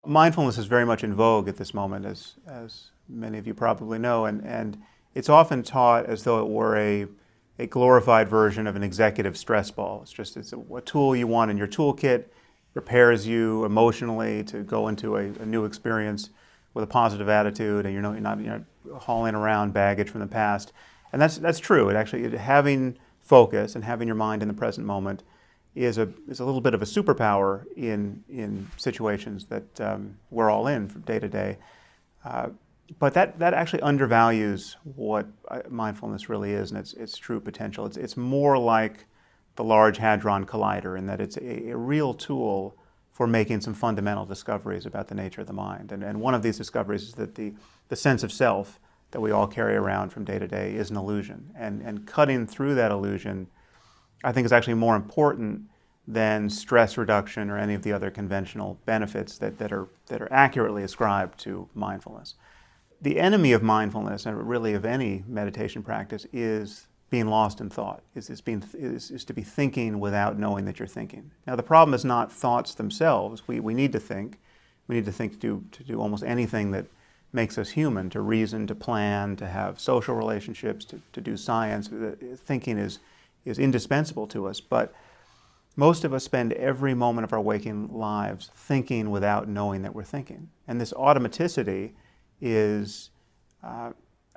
Mindfulness is very much in vogue at this moment, as many of you probably know, and it's often taught as though it were a glorified version of an executive stress ball. It's a tool you want in your toolkit, prepares you emotionally to go into a new experience with a positive attitude, and you're not hauling around baggage from the past. And that's true. Having focus and having your mind in the present moment is a little bit of a superpower in situations that we're all in from day to day. But that actually undervalues what mindfulness really is and its true potential. It's more like the Large Hadron Collider in that it's a real tool for making some fundamental discoveries about the nature of the mind. And one of these discoveries is that the sense of self that we all carry around from day to day is an illusion. And cutting through that illusion, I think, is actually more important than stress reduction or any of the other conventional benefits that are accurately ascribed to mindfulness. The enemy of mindfulness, and really of any meditation practice, is being lost in thought, is to be thinking without knowing that you're thinking. Now, the problem is not thoughts themselves. We need to think. We need to think to do almost anything that makes us human, to reason, to plan, to have social relationships, to do science. Thinking is indispensable to us, but most of us spend every moment of our waking lives thinking without knowing that we're thinking. And this automaticity is a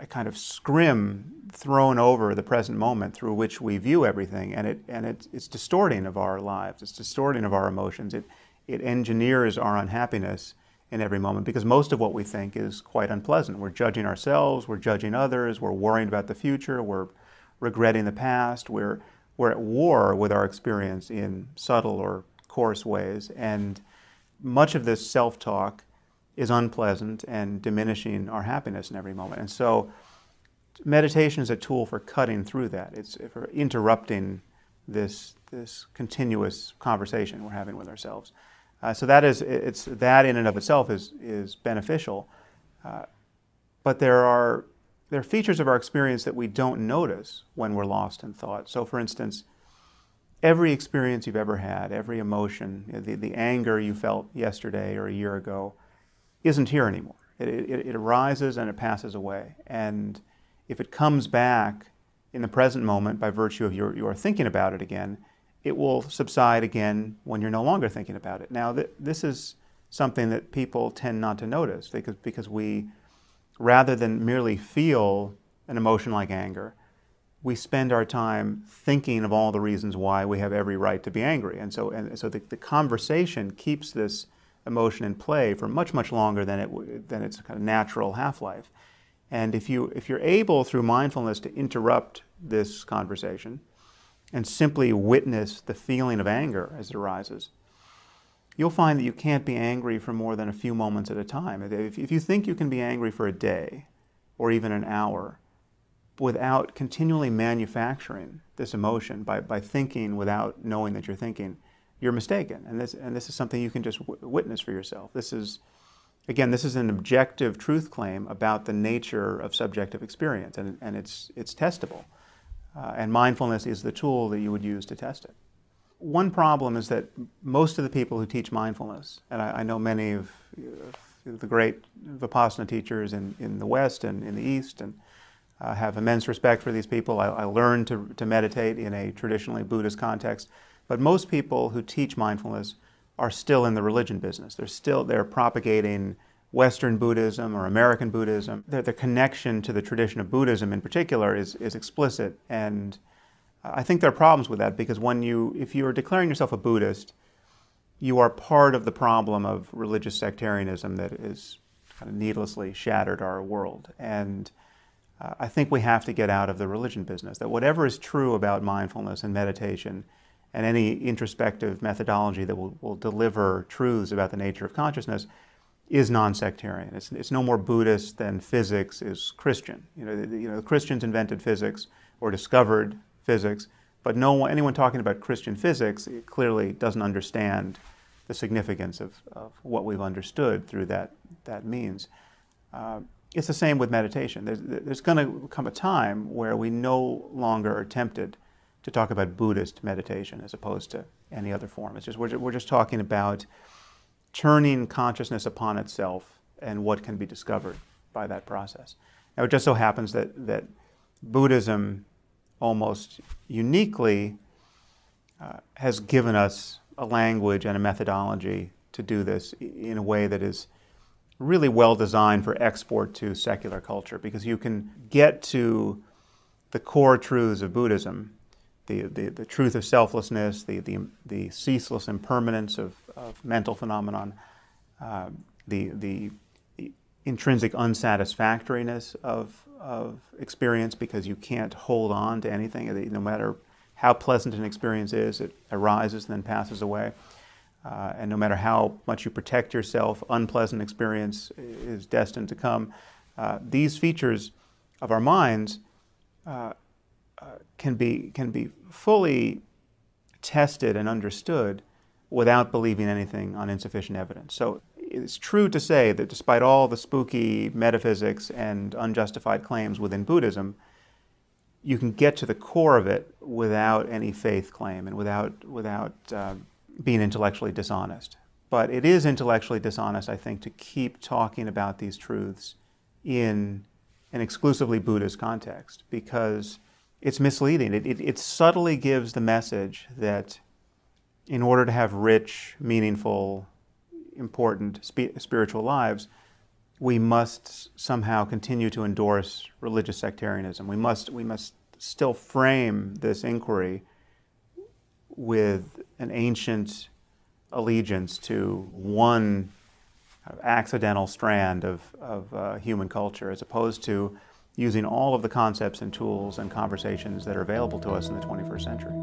kind of scrim thrown over the present moment through which we view everything, and it's distorting of our lives. It's distorting of our emotions. It engineers our unhappiness in every moment, because most of what we think is quite unpleasant. We're judging ourselves, we're judging others, we're worrying about the future, we're regretting the past, we're at war with our experience in subtle or coarse ways, and much of this self-talk is unpleasant and diminishing our happiness in every moment. And so meditation is a tool for cutting through that. It's for interrupting this continuous conversation we're having with ourselves. So that in and of itself is beneficial. But there are features of our experience that we don't notice when we're lost in thought. So for instance, every experience you've ever had, every emotion, the anger you felt yesterday or a year ago, isn't here anymore. It arises and it passes away. And if it comes back in the present moment by virtue of your thinking about it again, it will subside again when you're no longer thinking about it. Now, this is something that people tend not to notice because we, rather than merely feel an emotion like anger, we spend our time thinking of all the reasons why we have every right to be angry. And so the conversation keeps this emotion in play for much, much longer than its kind of natural half-life. And if you're able, through mindfulness, to interrupt this conversation and simply witness the feeling of anger as it arises, you'll find that you can't be angry for more than a few moments at a time. If you think you can be angry for a day or even an hour without continually manufacturing this emotion by thinking without knowing that you're thinking, you're mistaken. And this is something you can just witness for yourself. This is an objective truth claim about the nature of subjective experience, and it's testable. And mindfulness is the tool that you would use to test it. One problem is that most of the people who teach mindfulness, and I know many of the great Vipassana teachers in the West and in the East, and have immense respect for these people. I learned to meditate in a traditionally Buddhist context. But most people who teach mindfulness are still in the religion business. They're propagating Western Buddhism or American Buddhism. The connection to the tradition of Buddhism in particular is explicit, and I think there are problems with that, because if you are declaring yourself a Buddhist, you are part of the problem of religious sectarianism that is kind of needlessly shattered our world. And I think we have to get out of the religion business, that whatever is true about mindfulness and meditation and any introspective methodology that will deliver truths about the nature of consciousness is non-sectarian. It's no more Buddhist than physics is Christian. The Christians invented physics or discovered physics, but anyone talking about Christian physics clearly doesn't understand the significance of what we've understood through that means. It's the same with meditation. There's going to come a time where we no longer are tempted to talk about Buddhist meditation as opposed to any other form. We're just talking about turning consciousness upon itself and what can be discovered by that process. Now, it just so happens that Buddhism almost uniquely has given us a language and a methodology to do this in a way that is really well designed for export to secular culture, because you can get to the core truths of Buddhism, the truth of selflessness, the ceaseless impermanence of mental phenomenon, the intrinsic unsatisfactoriness of experience, because you can't hold on to anything. No matter how pleasant an experience is, it arises and then passes away. And no matter how much you protect yourself, unpleasant experience is destined to come. These features of our minds can be fully tested and understood without believing anything on insufficient evidence. So it's true to say that despite all the spooky metaphysics and unjustified claims within Buddhism, you can get to the core of it without any faith claim and without being intellectually dishonest. But it is intellectually dishonest, I think, to keep talking about these truths in an exclusively Buddhist context, because it's misleading. It subtly gives the message that in order to have rich, meaningful, important spiritual lives, we must somehow continue to endorse religious sectarianism. We must still frame this inquiry with an ancient allegiance to one accidental strand of human culture, as opposed to using all of the concepts and tools and conversations that are available to us in the 21st century.